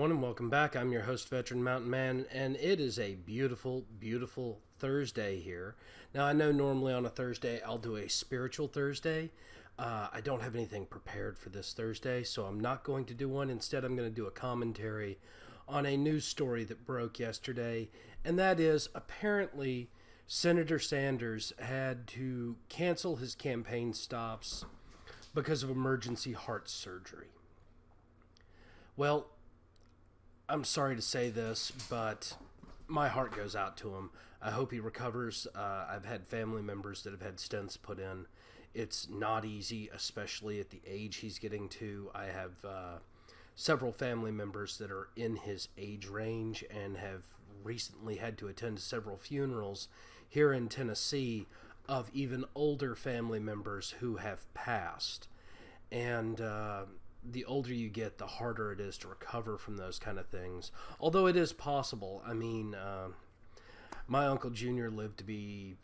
everyone, and welcome back. I'm your host, Veteran Mountain Man, and it is a beautiful, beautiful Thursday here. Now, I know normally on a Thursday I'll do a spiritual Thursday. I don't have anything prepared for this Thursday, so I'm not going to do one. Instead, I'm going to do a commentary on a news story that broke yesterday, and that is apparently Senator Sanders had to cancel his campaign stops because of emergency heart surgery. Well, I'm sorry to say this, but my heart goes out to him. I hope he recovers. I've had family members that have had stents put in. It's not easy, especially at the age he's getting to. I have several family members that are in his age range and have recently had to attend several funerals here in Tennessee of even older family members who have passed. And the older you get, the harder it is to recover from those kind of things. Although it is possible. I mean, my Uncle Junior lived to be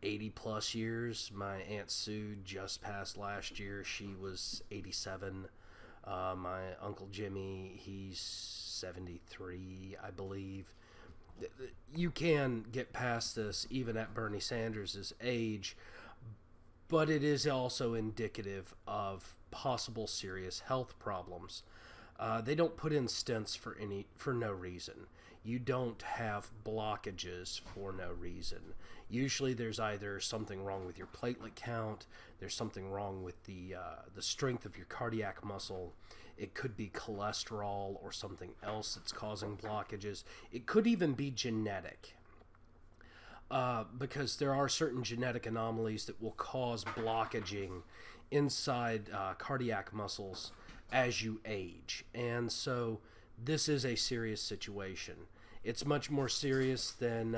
80 plus years. My Aunt Sue just passed last year. She was 87. My Uncle Jimmy, he's 73, I believe. You can get past this even at Bernie Sanders' age, but it is also indicative of possible serious health problems. They don't put in stents for no reason. You don't have blockages for no reason. Usually there's either something wrong with your platelet count, there's something wrong with the strength of your cardiac muscle. It could be cholesterol or something else that's causing blockages. It could even be genetic. Because there are certain genetic anomalies that will cause blockaging inside cardiac muscles as you age. And so this is a serious situation. It's much more serious than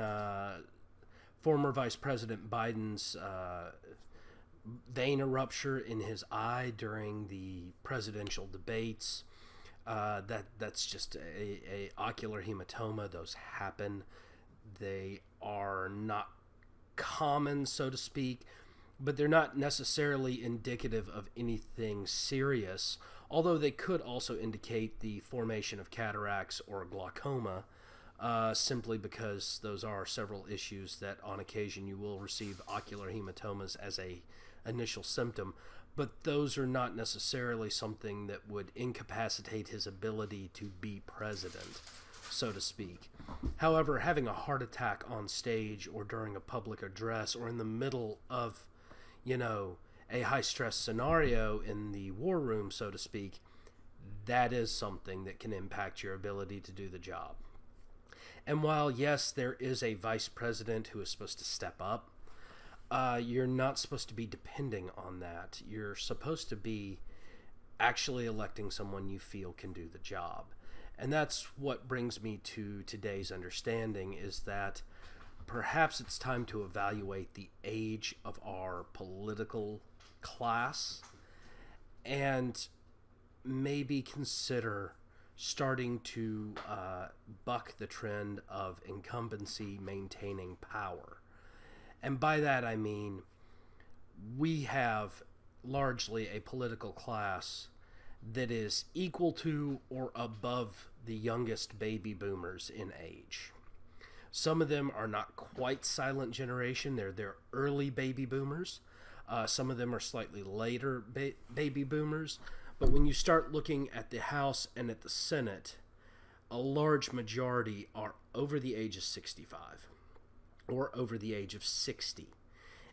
former Vice President Biden's vein rupture in his eye during the presidential debates. That's just a ocular hematoma. Those happen. They are not common, so to speak, but they're not necessarily indicative of anything serious, although they could also indicate the formation of cataracts or glaucoma, simply because those are several issues that on occasion you will receive ocular hematomas as a initial symptom, but those are not necessarily something that would incapacitate his ability to be president, so to speak. However, having a heart attack on stage or during a public address or in the middle of, a high-stress scenario in the war room, so to speak, that is something that can impact your ability to do the job. And while, yes, there is a vice president who is supposed to step up, you're not supposed to be depending on that. You're supposed to be actually electing someone you feel can do the job. And that's what brings me to today's understanding, is that perhaps it's time to evaluate the age of our political class and maybe consider starting to buck the trend of incumbency maintaining power. And by that I mean we have largely a political class that is equal to or above the youngest baby boomers in age. Some of them are not quite silent generation. They're early baby boomers. Some of them are slightly later baby boomers. But when you start looking at the House and at the Senate, a large majority are over the age of 65 or over the age of 60.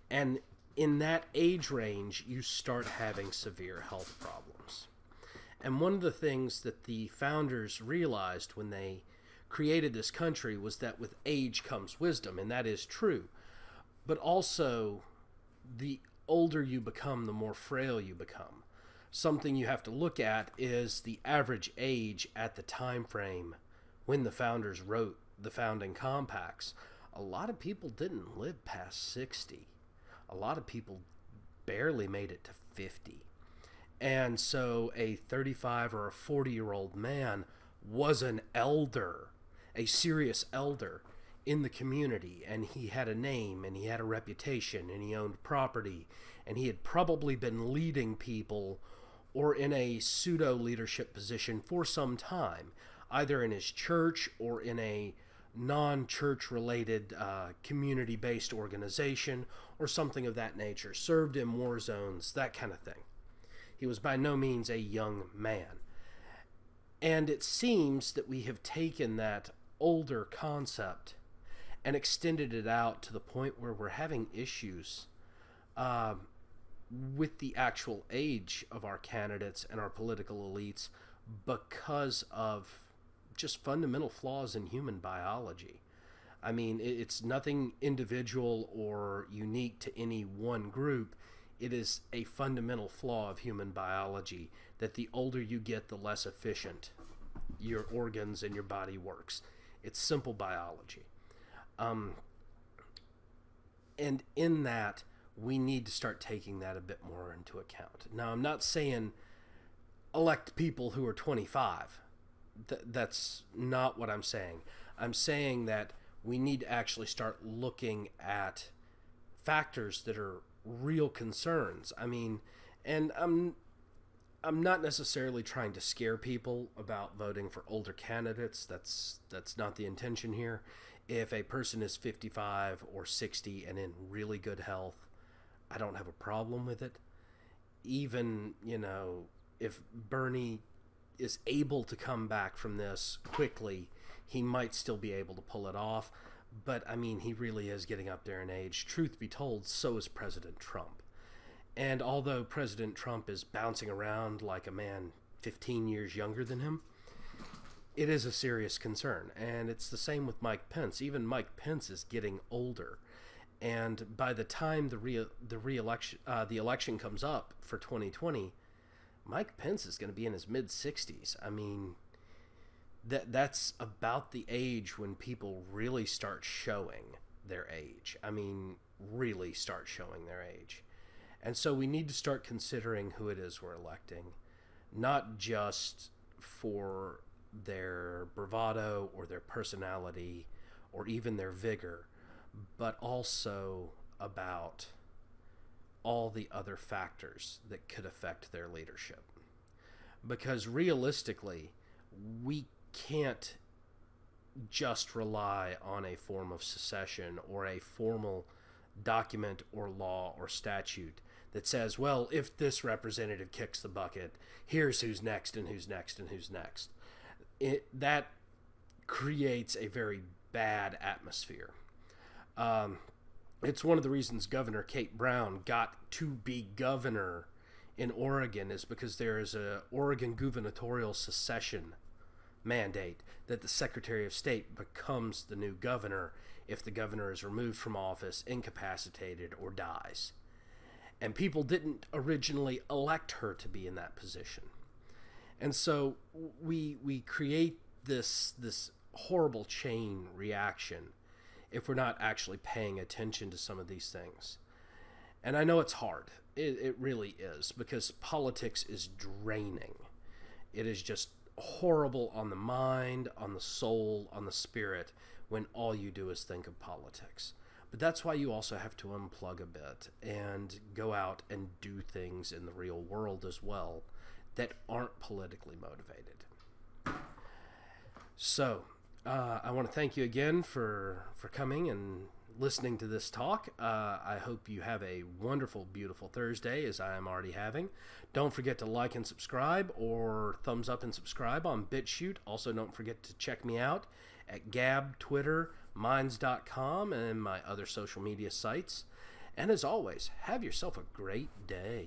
And in that age range, you start having severe health problems. And one of the things that the founders realized when they created this country was that with age comes wisdom, and that is true. But also, the older you become, the more frail you become. Something you have to look at is the average age at the time frame when the founders wrote the founding compacts. A lot of people didn't live past 60. A lot of people barely made it to 50. And so a 35 or a 40-year-old man was an elder, a serious elder in the community, and he had a name and he had a reputation and he owned property and he had probably been leading people or in a pseudo leadership position for some time. either in his church or in a non-church related community-based organization or something of that nature, served in war zones, that kind of thing. He was by no means a young man. And it seems that we have taken that older concept and extended it out to the point where we're having issues with the actual age of our candidates and our political elites because of just fundamental flaws in human biology. I mean, it's nothing individual or unique to any one group. It is a fundamental flaw of human biology that the older you get, the less efficient your organs and your body works. It's simple biology. And in that, we need to start taking that a bit more into account. Now, I'm not saying elect people who are 25. That's not what I'm saying. I'm saying that we need to actually start looking at factors that are real concerns. I mean, and I'm not necessarily trying to scare people about voting for older candidates. That's not the intention here. If a person is 55 or 60 and in really good health, I don't have a problem with it. Even, if Bernie is able to come back from this quickly, he might still be able to pull it off. But, I mean, he really is getting up there in age. Truth be told, so is President Trump. And although President Trump is bouncing around like a man 15 years younger than him, it is a serious concern. And it's the same with Mike Pence. Even Mike Pence is getting older. And by the time the election comes up for 2020, Mike Pence is going to be in his mid-60s. I mean, that's about the age when people really start showing their age. I mean, really start showing their age. And so we need to start considering who it is we're electing, not just for their bravado or their personality or even their vigor, but also about all the other factors that could affect their leadership. Because realistically, we can't just rely on a form of secession or a formal document or law or statute that says, well, if this representative kicks the bucket, here's who's next and who's next and who's next. That creates a very bad atmosphere. It's one of the reasons Governor Kate Brown got to be governor in Oregon is because there is a Oregon gubernatorial secession mandate that the Secretary of State becomes the new governor if the governor is removed from office, incapacitated, or dies. And people didn't originally elect her to be in that position. And so we create this horrible chain reaction if we're not actually paying attention to some of these things. And I know it's hard. It really is, because politics is draining. It is just horrible on the mind, on the soul, on the spirit, when all you do is think of politics. But that's why you also have to unplug a bit and go out and do things in the real world as well that aren't politically motivated. So, I want to thank you again for coming and listening to this talk. I hope you have a wonderful, beautiful Thursday, as I am already having. Don't forget to like and subscribe, or thumbs up and subscribe on BitChute. Also, don't forget to check me out at Gab, Twitter, Minds.com, and my other social media sites. And as always, have yourself a great day.